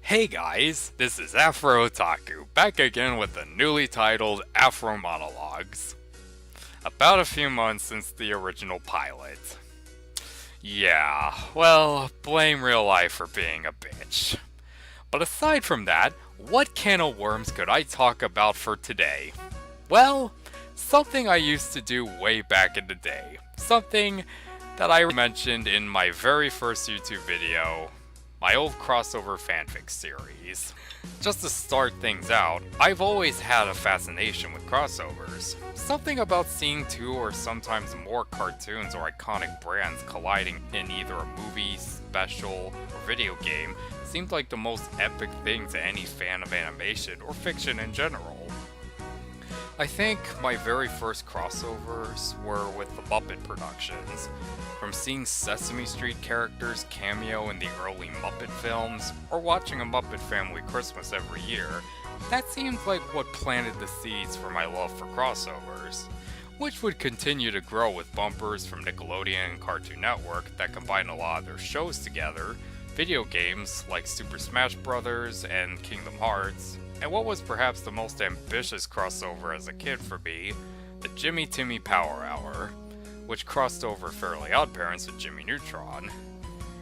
Hey guys, this is Afro back again with the newly titled Afro Monologues. About a few months since the original pilot. Yeah, well, blame real life for being a bitch. But aside from that, what can of worms could I talk about for today? Well, something I used to do way back in the day. Something that I mentioned in my very first YouTube video, my old crossover fanfic series. Just to start things out, I've always had a fascination with crossovers. Something about seeing two or sometimes more cartoons or iconic brands colliding in either a movie, special, or video game seemed like the most epic thing to any fan of animation or fiction in general. I think my very first crossovers were with the Muppet productions. From seeing Sesame Street characters cameo in the early Muppet films, or watching a Muppet Family Christmas every year, that seemed like what planted the seeds for my love for crossovers, which would continue to grow with bumpers from Nickelodeon and Cartoon Network that combined a lot of their shows together, video games like Super Smash Bros. And Kingdom Hearts, and what was perhaps the most ambitious crossover as a kid for me, the Jimmy Timmy Power Hour, which crossed over Fairly OddParents with Jimmy Neutron.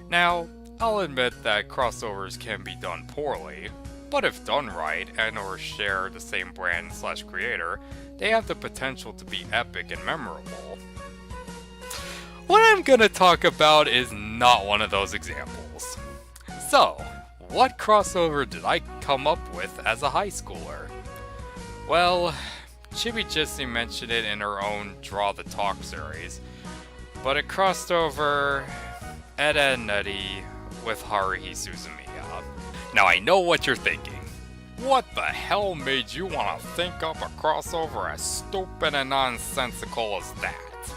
Now, I'll admit that crossovers can be done poorly, but if done right and or share the same brand / creator, they have the potential to be epic and memorable. What I'm gonna talk about is not one of those examples. So, what crossover did I come up with as a high schooler? Well, Chibi Jissy mentioned it in her own Draw the Talk series, but it crossed over Ed, Edd n Eddy with Haruhi Suzumiya. Now I know what you're thinking. What the hell made you want to think up a crossover as stupid and nonsensical as that?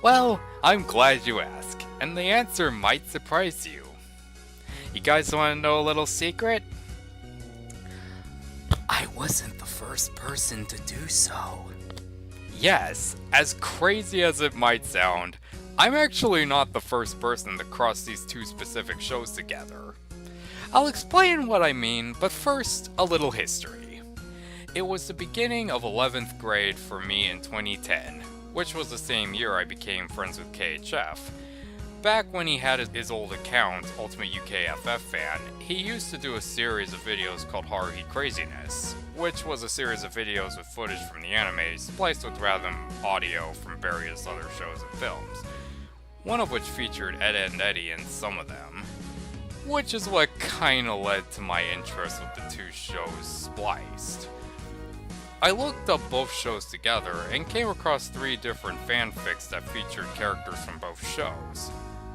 Well, I'm glad you asked, and the answer might surprise you. You guys want to know a little secret? I wasn't the first person to do so. Yes, as crazy as it might sound, I'm actually not the first person to cross these two specific shows together. I'll explain what I mean, but first, a little history. It was the beginning of 11th grade for me in 2010, which was the same year I became friends with KHF. Back when he had his old account, Ultimate UKFF Fan, he used to do a series of videos called Haruhi Craziness, which was a series of videos with footage from the anime spliced with random audio from various other shows and films, one of which featured Ed, Edd n Eddy in some of them, which is what kinda led to my interest with the two shows spliced. I looked up both shows together and came across 3 different fanfics that featured characters from both shows.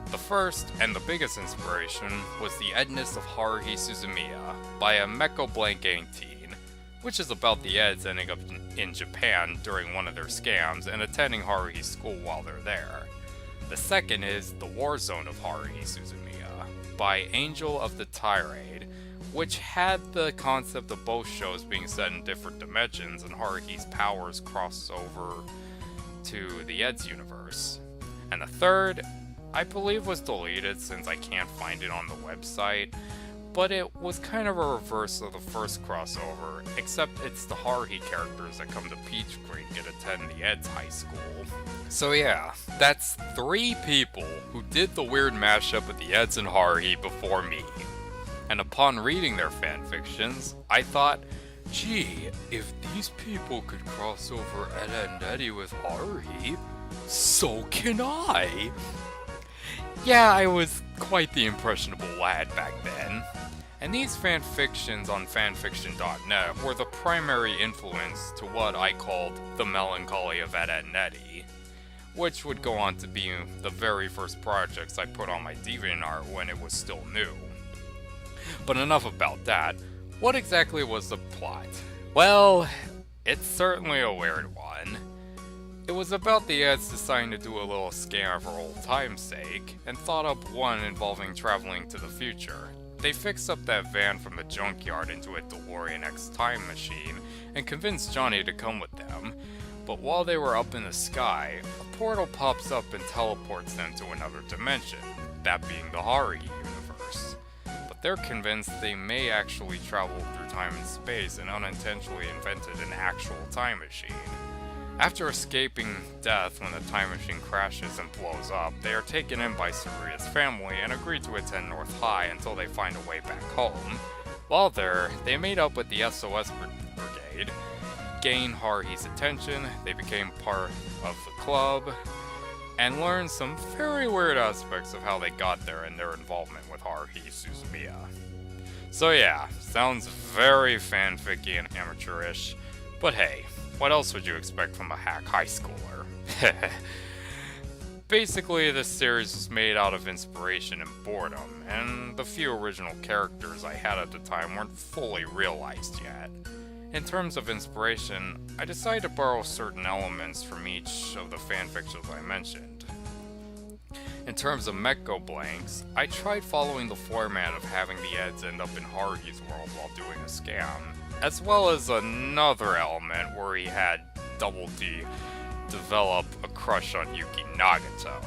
The first, and the biggest inspiration, was The Edness of Haruhi Suzumiya by a Meko Blank 18, which is about the Eds ending up in Japan during one of their scams and attending Haruhi's school while they're there. The second is The War Zone of Haruhi Suzumiya by Angel of the Tirade, which had the concept of both shows being set in different dimensions and Haruhi's powers cross over to the Ed's universe. And the third, I believe, was deleted since I can't find it on the website, but it was kind of a reverse of the first crossover, except it's the Haruhi characters that come to Peach Creek and attend the Ed's high school. So yeah, that's 3 people who did the weird mashup with the Eds and Haruhi before me. And upon reading their fanfictions, I thought, gee, if these people could cross over Ed, Edd n Eddy with Haruhi, so can I! Yeah, I was quite the impressionable lad back then. And these fanfictions on fanfiction.net were the primary influence to what I called the melancholy of Ed, Edd n Eddy, which would go on to be the very first projects I put on my DeviantArt when it was still new. But enough about that. What exactly was the plot? Well, it's certainly a weird one. It was about the Eds deciding to do a little scam for old time's sake, and thought up one involving traveling to the future. They fixed up that van from the junkyard into a DeLorean X time machine, and convinced Johnny to come with them. But while they were up in the sky, a portal pops up and teleports them to another dimension, that being the Haruhi universe. they're convinced they may actually travel through time and space and unintentionally invented an actual time machine. After escaping death when the time machine crashes and blows up, they are taken in by Sarita's family and agree to attend North High until they find a way back home. While there, they made up with the SOS Brigade, gained Haruhi's attention, they became part of the club, and learned some very weird aspects of how they got there and their involvement with Haruhi Suzumiya. So yeah, sounds very fanficky and amateurish, but hey, what else would you expect from a hack high schooler? Basically, this series was made out of inspiration and boredom, and the few original characters I had at the time weren't fully realized yet. In terms of inspiration, I decided to borrow certain elements from each of the fanfictions I mentioned. In terms of Meko blanks, I tried following the format of having the ads end up in Haruhi's world while doing a scam, as well as another element where he had Double D develop a crush on Yuki Nagato.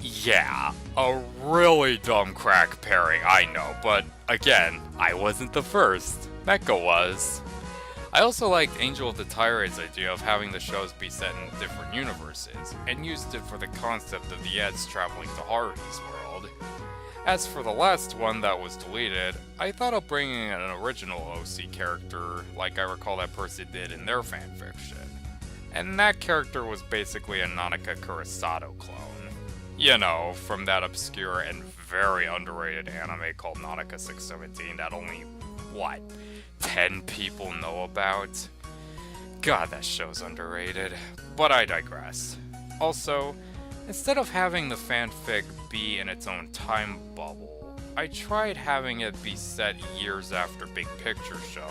Yeah, a really dumb crack pairing, I know, but again, I wasn't the first. Meko was. I also liked Angel of the Tire's idea of having the shows be set in different universes, and used it for the concept of the Eds traveling to Haruhi's world. As for the last one that was deleted, I thought of bringing in an original OC character like I recall that person did in their fanfiction. And that character was basically a Nanaka Kurosato clone. You know, from that obscure and very underrated anime called Nanaka 617 that only, 10 people know about? God, that show's underrated. But I digress. Also, instead of having the fanfic be in its own time bubble, I tried having it be set years after Big Picture Show,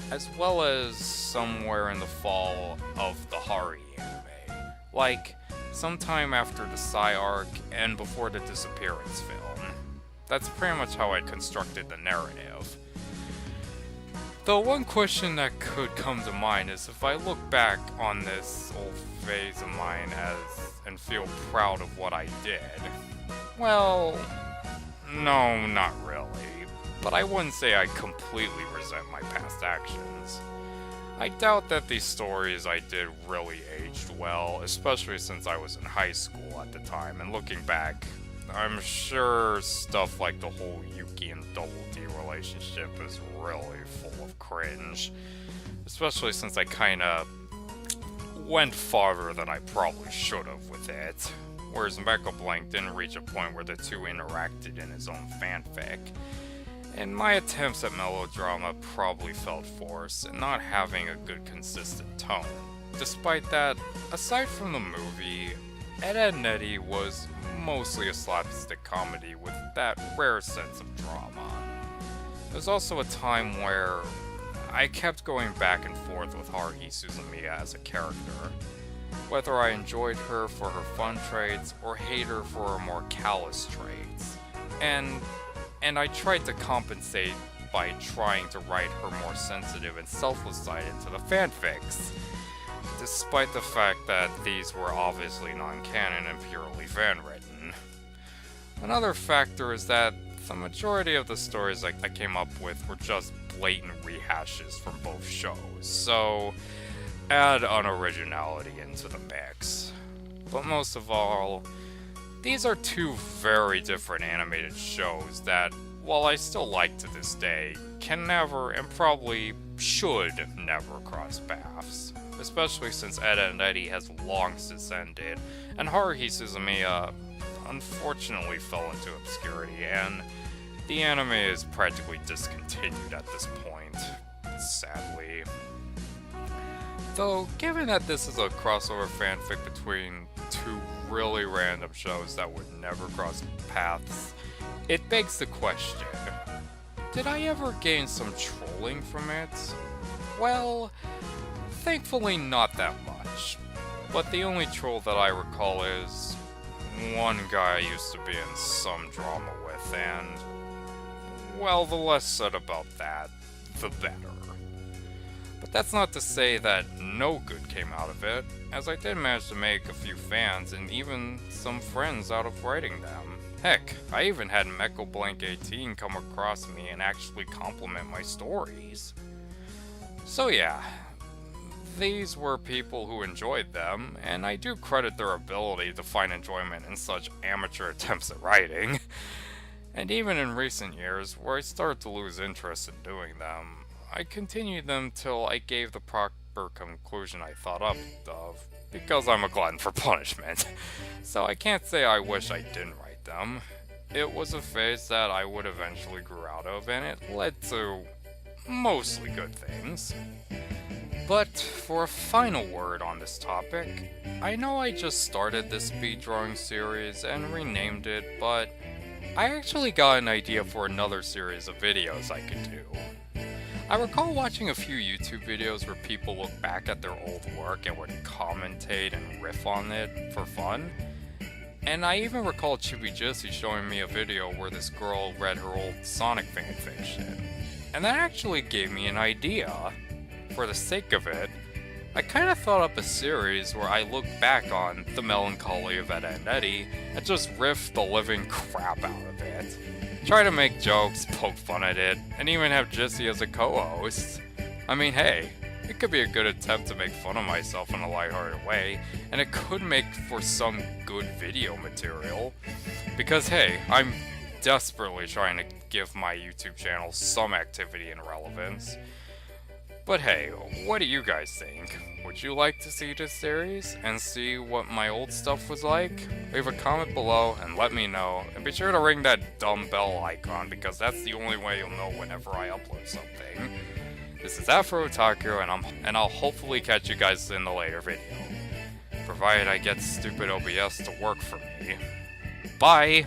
as well as somewhere in the fall of the Haruhi anime. Like, sometime after the Psy arc and before the Disappearance film. That's pretty much how I constructed the narrative. The one question that could come to mind is if I look back on this old phase of mine and feel proud of what I did. Well, no, not really. But I wouldn't say I completely resent my past actions. I doubt that these stories I did really aged well, especially since I was in high school at the time, and looking back, I'm sure stuff like the whole Yuki and Double D relationship is really full of cringe, especially since I kinda went farther than I probably should have with it, whereas Mecha Blank didn't reach a point where the two interacted in his own fanfic. And my attempts at melodrama probably felt forced and not having a good consistent tone. Despite that, aside from the movie, Ed, Edd n Eddy was mostly a slapstick comedy with that rare sense of drama. There was also a time where I kept going back and forth with Haruhi Suzumiya as a character, whether I enjoyed her for her fun traits or hate her for her more callous traits. And I tried to compensate by trying to write her more sensitive and selfless side into the fanfics, despite the fact that these were obviously non-canon and purely fan-written. Another factor is that the majority of the stories I came up with were just blatant rehashes from both shows, so add unoriginality into the mix. But most of all, these are two very different animated shows that, while I still like to this day, can never and probably should never cross paths. Especially since Ed, Edd n Eddy has long since ended, and Haruhi Suzumiya unfortunately fell into obscurity, and the anime is practically discontinued at this point, sadly. Though, given that this is a crossover fanfic between two really random shows that would never cross paths, it begs the question, did I ever gain some trolling from it? Well, thankfully not that much, but the only troll that I recall is one guy I used to be in some drama with, and, well, the less said about that, the better. But that's not to say that no good came out of it, as I did manage to make a few fans and even some friends out of writing them. Heck, I even had MechoBlank18 come across me and actually compliment my stories. So yeah, these were people who enjoyed them, and I do credit their ability to find enjoyment in such amateur attempts at writing. And even in recent years, where I started to lose interest in doing them, I continued them till I gave the proper conclusion I thought up of, because I'm a glutton for punishment. So I can't say I wish I didn't write them. It was a phase that I would eventually grow out of, and it led to mostly good things. But for a final word on this topic, I know I just started this speed drawing series and renamed it, but I actually got an idea for another series of videos I could do. I recall watching a few YouTube videos where people look back at their old work and would commentate and riff on it for fun. And I even recall Chibi Jissy showing me a video where this girl read her old Sonic fanfiction. And that actually gave me an idea. For the sake of it, I kinda thought up a series where I look back on the melancholy of Ed and Eddie and just riff the living crap out of it. Try to make jokes, poke fun at it, and even have Jissy as a co-host. I mean, hey, it could be a good attempt to make fun of myself in a lighthearted way, and it could make for some good video material. Because hey, I'm desperately trying to give my YouTube channel some activity and relevance. But hey, what do you guys think? Would you like to see this series and see what my old stuff was like? Leave a comment below and let me know, and be sure to ring that dumb bell icon because that's the only way you'll know whenever I upload something. This is Afro and I'll hopefully catch you guys in the later video. Provided I get stupid OBS to work for me. Bye!